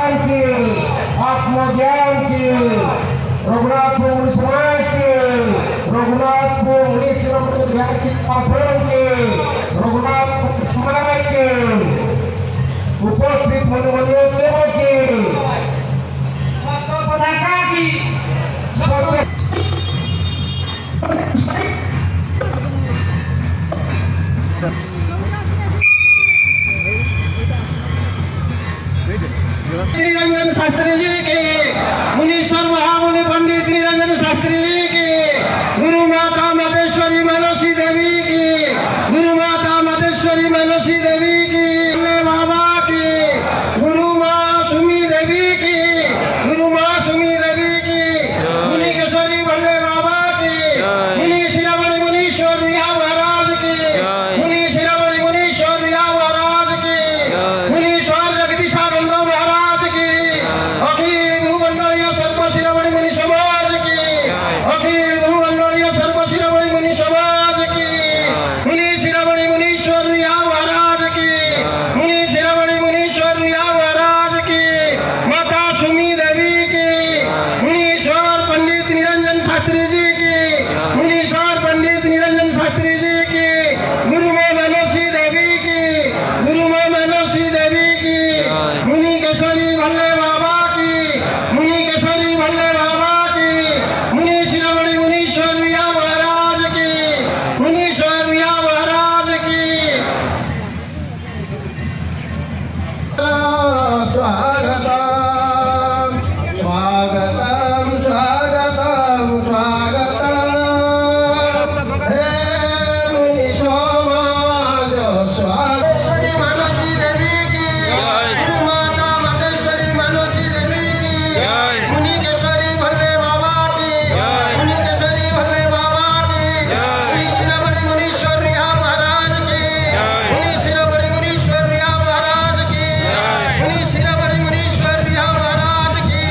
समाज की, आत्मज्ञान की, रघुनाथपुर मुनि समाज की, रघुनाथपुर मुनि शिरोमणि ज्ञान की पात्रों की, रघुनाथपुर समाज के उपस्थित मनुमनियों की पताका की निरंजन शास्त्री जी के, मुनीश्वर महामुनि पंडित निरंजन शास्त्री जी के, गुरु माता मातेश्वरी मनसी देवी की, गुरु माता मातेश्वरी मनसी देवी की, बाबा की, गुरु माँ सुमी देवी की, गुरु माँ सुमी देवी की, मुनि केशरी भल्ले बाबा की, मुनि शिरोमणि मुनीश्वर रिया महाराज की, मुनि शिरोमणि मुनीश्वर रिया महाराज की, मुनीश्वर जगदीशानंद महाराज की, अखिल भूमंडलीय सर्व शिरोमणि मुनि समाज की, अखिल भूमंडलीय सर्व शिरोमणि मुनि समाज की, मुनि शिरोमणि मुनीश्वर रिया महाराज की, मुनि शिरोमणि मुनीश्वर रिया महाराज की, माता सुमी देवी की, मुनीश्वर पंडित निरंजन शास्त्री जी की, मुनीश्वर पंडित निरंजन शास्त्री जी की, गुरु माँ मनसी देवी की, गुरु माँ मनसी देवी की, मुनि केशरी भल्ले बाबा की, मुनि केशरी भल्ले बाबा की, मुनि शिरोमणि मुनीश्वर रिया महाराज की, मुनीश्वर रिया महाराज की। स्वागतम स्वागतम स्वागतम स्वागतम हे मुनि समाज स्वागत मनसी देवी की, गुरु माता मातेश्वरी मनसी देवी की, मुनि केशरी भल्ले बाबा की, मुनि केशरी भल्ले बाबा की, मुनि शिरोमणि मुनीश्वर रिया महाराज की, मुनि शिरोमणि मुनीश्वर रिया महाराज की, मुनि शिरोमणि मुनीश्वर रिया महाराज की,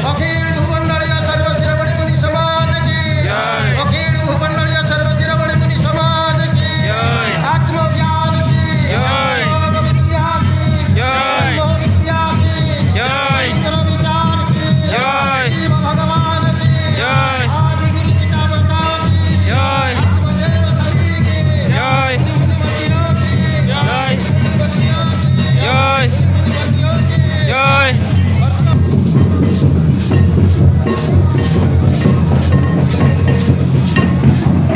अखिल भूमंडलीय सर्व शिरोमणि मुनि समाज की, अखिल भूमंडलीय सर्व शिरोमणि मुनि समाज की, आत्मज्ञान की, योग विद्या की, ब्रह्म विद्या की, इंद्र विचार की, शिव भगवान की, आदि गुरु पिता माता की, आत्मदेव शरीर की, मुनिमतियों की, मुनिमतियों की,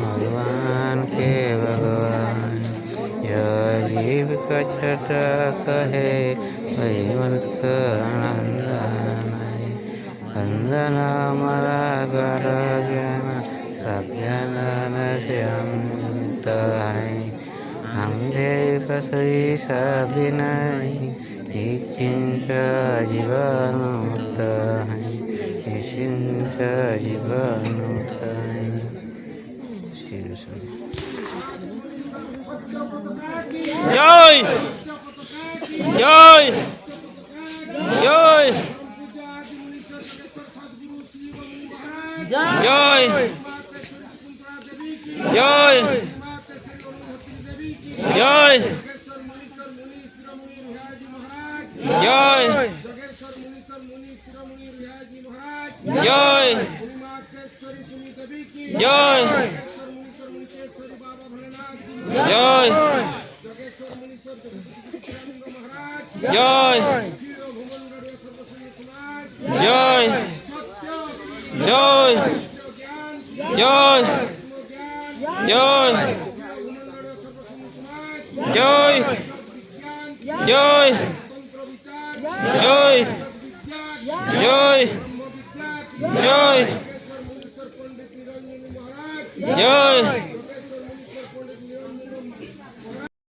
भगवान के भगवान, यह जीव का छठ कहे वही मूर्ख नंदन नहीं। वंदन मरा गर ज्ञान सज्ञान से अमृत है। हम जे कसई साधि नहीं निश्चिंत जीवन मुक्त है। निश्चिंत जीवन मुक्त है। श्री कृष्ण जय जय जय जय जय जय जय जय जय जय जय जय जय जय जय जय जय जय